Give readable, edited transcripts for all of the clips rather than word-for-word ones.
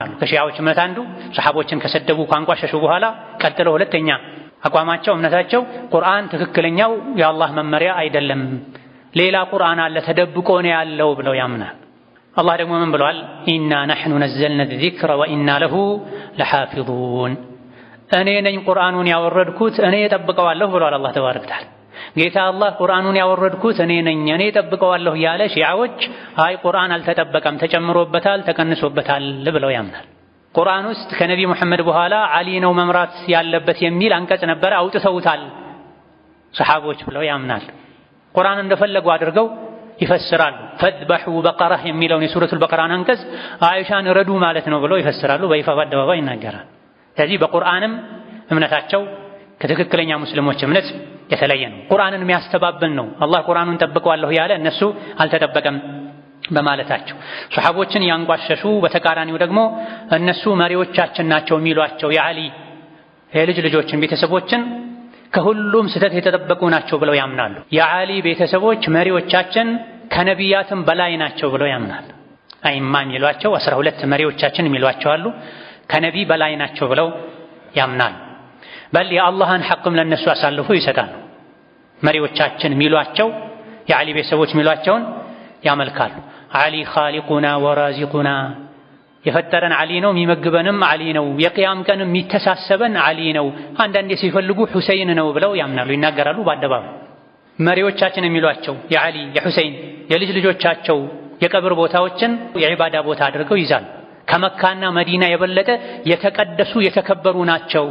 ከሺዓዎች እምነት አንዱ ሰሐቦችን ከሰደቡ ካንቋሸሹ በኋላ ቀጥለው ሁለተኛ አቋማቸው እምነታቸው ቁርአን ትክክለኛው የአላህ መመሪያ አይደለም፣ ሌላ ቁርአን አለ ተደብቆ ነው ያለው ብለው ያምናል። አላህ ደግሞ ምን ብለዋል? ኢና ነሕኑ ነዘልና ዚክረ ወኢና ለሁ ለሓፊዙን። እኔ ነኝ ቁርአኑን ያወረድኩት እኔ እጠብቀዋለሁ ብለዋል አላህ ተባረከ ወተዓላ። ጌታ አላህ ቁርአኑን ያወረድኩት እኔ ነኝ እኔ እጠብቀዋለሁ ያለ ሺዓዎች አይ ቁርአን አልተጠበቀም ተጨምሮበታል ተቀንሶበታል ብለው ያምናል። ቁርአን ውስጥ ከነቢ መሐመድ በኋላ ዓሊ ነው መምራት ያለበት የሚል አንቀጽ ነበረ፣ አውጥተውታል ሰሐቦች ብለው ያምናል። ቁርአን እንደፈለጉ አድርገው ይፈስራሉ። ፈድበሑ በቀራ የሚለውን የሱረቱል በቀራን አንቀጽ አይሻን ረዱ ማለት ነው ብለው ይፈስራሉ። በይፋ በአደባባይ ይናገራል። ስለዚህ በቁርአንም እምነታቸው ከትክክለኛ ሙስሊሞች እምነት የተለየ ነው። ቁርአንን የሚያስተባብል ነው። አላህ ቁርአኑን ጠብቀዋለሁ ያለ እነሱ አልተጠበቀም በማለታቸው ሰሐቦችን ያንቋሸሹ፣ በተቃራኒው ደግሞ እነሱ መሪዎቻችን ናቸው የሚሏቸው የዓሊ የልጅ ልጆችን ቤተሰቦችን ከሁሉም ስህተት የተጠበቁ ናቸው ብለው ያምናሉ። የዓሊ ቤተሰቦች መሪዎቻችን ከነቢያትም በላይ ናቸው ብለው ያምናሉ። አይማ የሚሏቸው 12 መሪዎቻችን የሚሏቸው አሉ፣ ከነቢ በላይ ናቸው ብለው ያምናሉ። በል የአላህን ሐቅም ለነሱ አሳልፎ ይሰጣሉ። መሪዎቻችን የሚሏቸው የዓሊ ቤተሰቦች የሚሏቸውን ያመልካሉ። ዓሊ ኻሊቁና ወራዚቁና፣ የፈጠረን ዓሊ ነው፣ የሚመግበንም ዓሊ ነው፣ የቅያም ቀን የሚተሳሰበን ዓሊ ነው፣ አንዳንዴ ሲፈልጉ ሁሰይን ነው ብለው ያምናሉ፣ ይናገራሉ በአደባባይ። መሪዎቻችን የሚሏቸው የዓሊ የሁሰይን የልጅ ልጆቻቸው የቀብር ቦታዎችን የዒባዳ ቦታ አድርገው ይዛሉ። ከመካና መዲና የበለጠ የተቀደሱ የተከበሩ ናቸው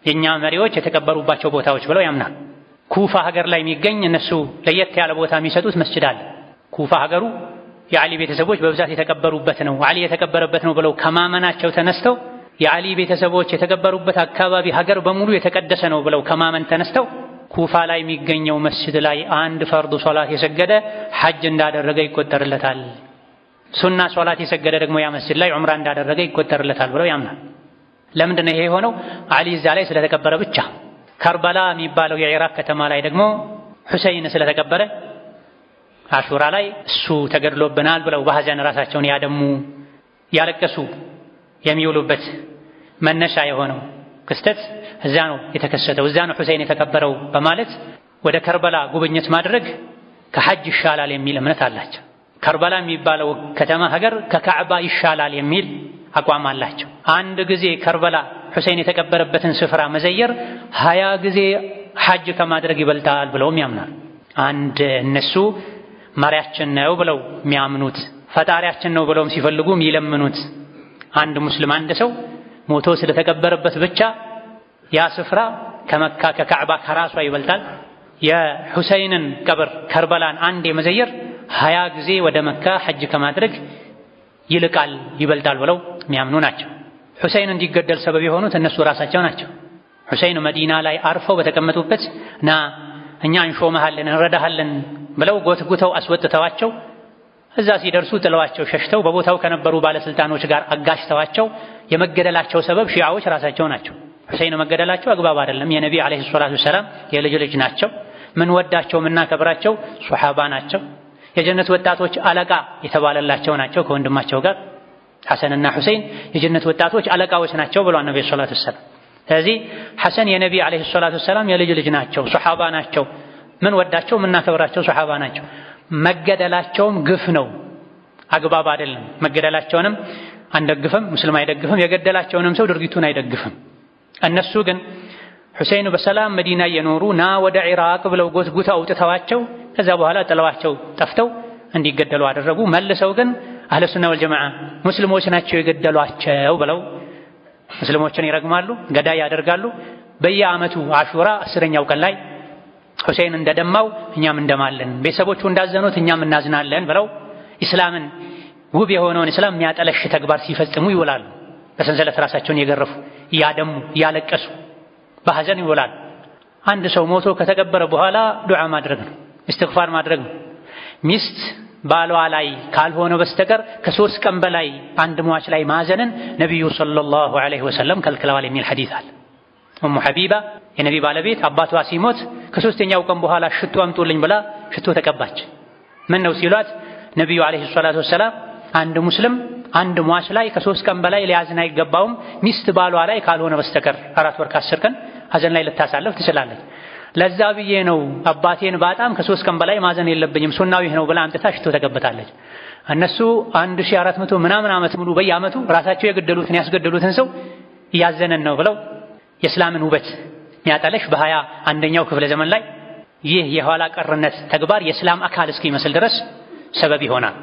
የኛ መሪዎች የተከበሩባቸው ቦታዎች ብለው ያምናሉ። ኩፋ ሀገር ላይ የሚገኝ እነሱ ለየት ያለ ቦታ የሚሰጡት መስጂድ አለ። ኩፋ ሀገሩ የዓሊ ቤተሰቦች በብዛት የተቀበሩበት ነው፣ ዓሊ የተቀበረበት ነው ብለው ከማመናቸው ተነስተው የዓሊ ቤተሰቦች የተቀበሩበት አካባቢ ሀገር በሙሉ የተቀደሰ ነው ብለው ከማመን ተነስተው ኩፋ ላይ የሚገኘው መስጂድ ላይ አንድ ፈርዱ ሶላት የሰገደ ሐጅ እንዳደረገ ይቆጠርለታል፣ ሱና ሶላት የሰገደ ደግሞ ያ መስጂድ ላይ ዑምራ እንዳደረገ ይቆጠርለታል ብለው ያምናል። ለምንድን ነው ይሄ የሆነው? ዓሊ እዛ ላይ ስለተቀበረ ብቻ። ከርበላ የሚባለው የኢራቅ ከተማ ላይ ደግሞ ሁሰይን ስለተቀበረ አሹራ ላይ እሱ ተገድሎብናል ብለው በሐዘን ራሳቸውን ያደሙ ያለቀሱ የሚውሉበት መነሻ የሆነው ክስተት እዛ ነው የተከሰተው፣ እዛ ነው ሁሰይን የተቀበረው በማለት ወደ ከርበላ ጉብኝት ማድረግ ከሐጅ ይሻላል የሚል እምነት አላቸው። ከርበላ የሚባለው ከተማ ሀገር ከካዕባ ይሻላል የሚል አቋም አላቸው። አንድ ጊዜ ከርበላ ሁሰይን የተቀበረበትን ስፍራ መዘየር 20 ጊዜ ሐጅ ከማድረግ ይበልጣል ብለውም ያምናል። አንድ እነሱ መሪያችን ነው ብለው የሚያምኑት ፈጣሪያችን ነው ብለውም ሲፈልጉ የሚለምኑት አንድ ሙስሊም አንድ ሰው ሞቶ ስለተቀበረበት ብቻ ያ ስፍራ ከመካ ከካዕባ ከራሷ ይበልጣል። የሁሰይንን ቀብር ከርበላን አንድ የመዘየር 20 ጊዜ ወደ መካ ሐጅ ከማድረግ ይልቃል ይበልጣል ብለው የሚያምኑ ናቸው። ሁሰይን እንዲገደል ሰበብ የሆኑት እነሱ ራሳቸው ናቸው። ሁሰይን መዲና ላይ አርፈው በተቀመጡበት ና እኛ እንሾመሃለን እንረዳሃለን ብለው ጎትጉተው አስወጥተዋቸው እዛ ሲደርሱ ጥለዋቸው ሸሽተው በቦታው ከነበሩ ባለስልጣኖች ጋር አጋጭተዋቸው የመገደላቸው ሰበብ ሺዓዎች ራሳቸው ናቸው። ሁሰይን መገደላቸው አግባብ አይደለም። የነቢ ዓለይሂ ሰላቱ ወሰላም የልጅ ልጅ ናቸው። ምን ወዳቸው ምናከብራቸው ሱሐባ ናቸው። የጀነት ወጣቶች አለቃ የተባለላቸው ናቸው ከወንድማቸው ጋር ሐሰንና ሁሰይን የጀነት ወጣቶች አለቃዎች ናቸው ብለዋል ነብዩ ሰለላሁ ዐለይሂ ወሰለም። ስለዚህ ሐሰን የነቢ ዓለይሂ ሰላቱ ወሰላም የልጅ ልጅ ናቸው፣ ሱሐባ ናቸው። ምን ወዳቸው ምናከብራቸው ሱሐባ ናቸው። መገደላቸውም ግፍ ነው፣ አግባብ አይደለም። መገደላቸውንም አንደግፍም፣ ሙስሊም አይደግፍም። የገደላቸውንም ሰው ድርጊቱን አይደግፍም። እነሱ ግን ሁሰይን በሰላም መዲና እየኖሩ ና ወደ ኢራቅ ብለው ጎትጉተው አውጥተዋቸው ከዛ በኋላ ጥለዋቸው ጠፍተው እንዲገደሉ አደረጉ። መልሰው ግን አህለ ሱና ወል ጀማዓ ሙስሊሞች ናቸው የገደሏቸው ብለው ሙስሊሞችን ይረግማሉ፣ ገዳይ ያደርጋሉ። በየዓመቱ አሹራ 10ኛው ቀን ላይ ሁሰይን እንደደማው እኛም እንደማለን፣ ቤተሰቦቹ እንዳዘኑት እኛም እናዝናለን ብለው ኢስላምን ውብ የሆነውን ኢስላም የሚያጠለሽ ተግባር ሲፈጽሙ ይውላሉ። በሰንሰለት ራሳቸውን የገረፉ እያደሙ እያለቀሱ በሐዘን ይውላሉ። አንድ ሰው ሞቶ ከተቀበረ በኋላ ዱዓ ማድረግ ነው፣ እስትግፋር ማድረግ ነው። ሚስት ባሏ ላይ ካልሆነ በስተቀር ከ3 ቀን በላይ አንድ ሟች ላይ ማዘንን ነብዩ ሰለላሁ ዐለይሂ ወሰለም ከልክለዋል የሚል ሐዲስ አለ። ኡሙ ሐቢባ የነቢ ባለቤት አባቷ ሲሞት ከ3ኛው ቀን በኋላ ሽቶ አምጡልኝ ብላ ሽቶ ተቀባች። ምን ነው ሲሏት ነብዩ ዐለይሂ ሰላቱ ወሰላም አንድ ሙስሊም አንድ ሟች ላይ ከ3 ቀን በላይ ሊያዝን አይገባውም ሚስት ባሏ ላይ ካልሆነ በስተቀር 4 ወር ከ10 ቀን ሐዘን ላይ ልታሳልፍ ትችላለች። ለዛ ብዬ ነው አባቴን በጣም ከ3 ቀን በላይ ማዘን የለብኝም ሱናዊ ነው ብላ አምጥታ ሽቶ ተቀበታለች። እነሱ 1400 ምናምን ዓመት ሙሉ በየዓመቱ ራሳቸው የገደሉትን ያስገደሉትን ሰው እያዘነን ነው ብለው የእስላምን ውበት የሚያጠለሽ በ21ኛው ክፍለ ዘመን ላይ ይህ የኋላ ቀርነት ተግባር የእስላም አካል እስኪመስል ድረስ ሰበብ ይሆናል።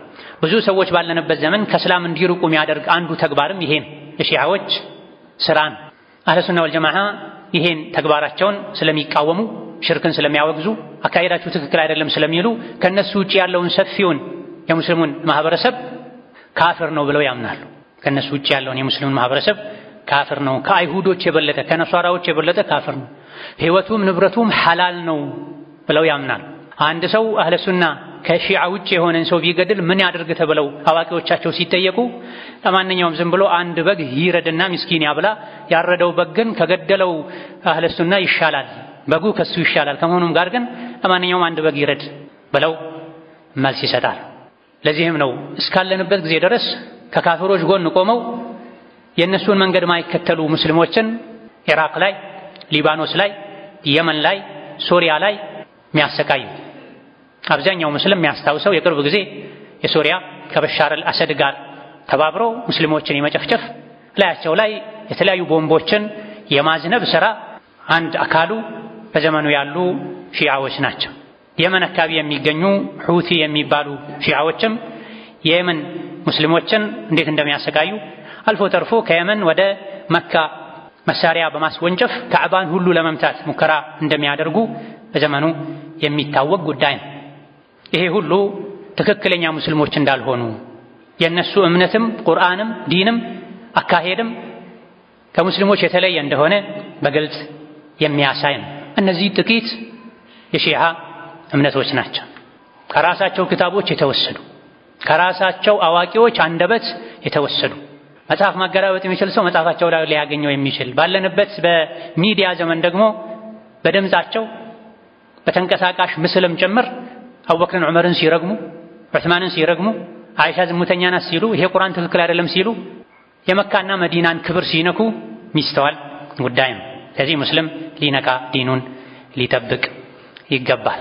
ብዙ ሰዎች ባለንበት ዘመን ከእስላም እንዲርቁ የሚያደርግ አንዱ ተግባርም ይሄን የሺዓዎች ስራን አህለ ሱና ወልጀማዓ ይሄን ተግባራቸውን ስለሚቃወሙ ሽርክን ስለሚያወግዙ አካሄዳችሁ ትክክል አይደለም ስለሚሉ ከነሱ ውጪ ያለውን ሰፊውን የሙስሊሙን ማህበረሰብ ካፍር ነው ብለው ያምናሉ። ከነሱ ውጪ ያለውን የሙስሊሙን ማህበረሰብ ካፍር ነው፣ ከአይሁዶች የበለጠ ከነሷራዎች የበለጠ ካፍር ነው፣ ህይወቱም ንብረቱም ሐላል ነው ብለው ያምናል። አንድ ሰው አህለ ሱና ከሺዓ ውጭ የሆነን ሰው ቢገድል ምን ያድርግ ተብለው አዋቂዎቻቸው ሲጠየቁ ለማንኛውም ዝም ብሎ አንድ በግ ይረድና ምስኪን ያብላ፣ ያረደው በግ ግን ከገደለው አህለ ሱና ይሻላል፣ በጉ ከሱ ይሻላል፣ ከመሆኑም ጋር ግን ለማንኛውም አንድ በግ ይረድ ብለው መልስ ይሰጣል። ለዚህም ነው እስካለንበት ጊዜ ድረስ ከካፍሮች ጎን ቆመው የእነሱን መንገድ ማይከተሉ ሙስሊሞችን ኢራቅ ላይ፣ ሊባኖስ ላይ፣ የመን ላይ፣ ሶሪያ ላይ የሚያሰቃዩ። አብዛኛው ሙስሊም የሚያስታውሰው የቅርብ ጊዜ የሶሪያ ከበሻር አልአሰድ ጋር ተባብሮ ሙስሊሞችን የመጨፍጨፍ ላያቸው ላይ የተለያዩ ቦምቦችን የማዝነብ ሥራ አንድ አካሉ በዘመኑ ያሉ ሺዓዎች ናቸው። የመን አካባቢ የሚገኙ ሁቲ የሚባሉ ሺዓዎችም የየመን ሙስሊሞችን እንዴት እንደሚያሰቃዩ አልፎ ተርፎ ከየመን ወደ መካ መሳሪያ በማስወንጨፍ ካዕባን ሁሉ ለመምታት ሙከራ እንደሚያደርጉ በዘመኑ የሚታወቅ ጉዳይ ነው። ይሄ ሁሉ ትክክለኛ ሙስሊሞች እንዳልሆኑ የነሱ እምነትም ቁርአንም ዲንም አካሄድም ከሙስሊሞች የተለየ እንደሆነ በግልጽ የሚያሳይ ነው። እነዚህ ጥቂት የሺዓ እምነቶች ናቸው። ከራሳቸው ክታቦች የተወሰዱ፣ ከራሳቸው አዋቂዎች አንደበት የተወሰዱ። መጽሐፍ ማገላበጥ የሚችል ሰው መጽሐፋቸው ላይ ሊያገኘው የሚችል ባለንበት በሚዲያ ዘመን ደግሞ በድምጻቸው በተንቀሳቃሽ ምስልም ጭምር አቡበክርን ዑመርን ሲረግሙ፣ ዑስማንን ሲረግሙ፣ አይሻ ዝሙተኛ ናት ሲሉ፣ ይሄ ቁርአን ትክክል አይደለም ሲሉ፣ የመካና መዲናን ክብር ሲነኩ ሚስተዋል ጉዳይ ነው። ከዚህ ሙስሊም ሊነቃ ዲኑን ሊጠብቅ ይገባል።